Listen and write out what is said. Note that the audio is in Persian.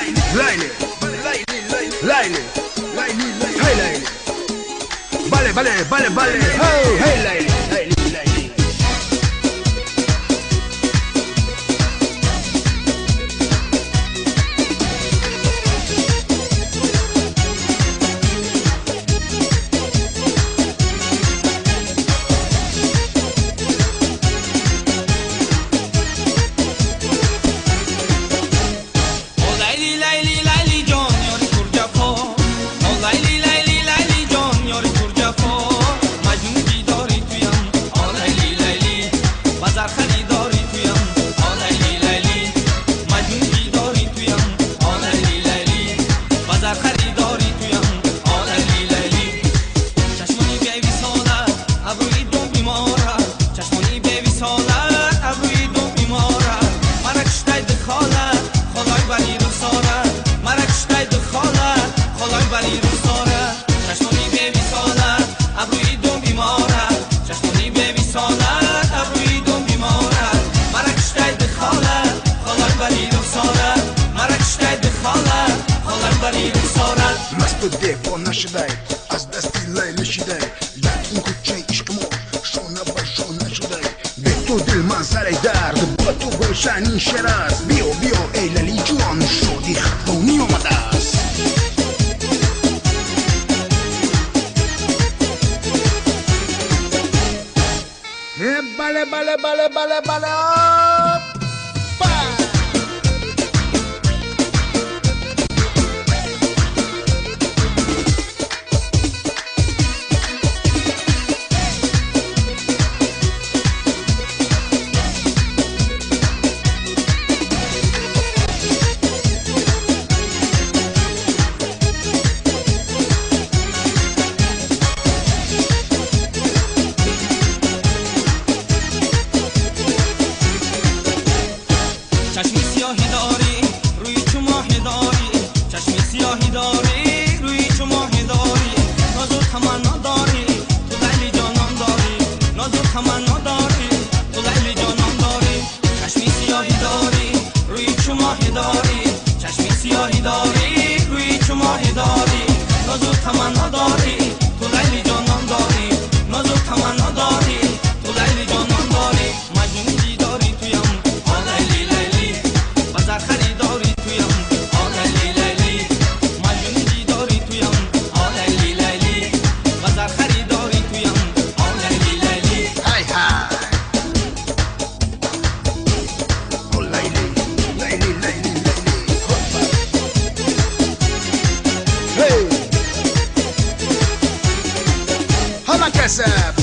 Laili, Laili, hey Laili. Vale, hey Laili. مست دفاع نشده از دستی لیلی شده در این کوچه عشق ما شانه به شانه شده به تو دل من سر درد با تو گلشن این شعر است بیا ای لیلی جوان شادی خفونی آمده است بله Hala kasab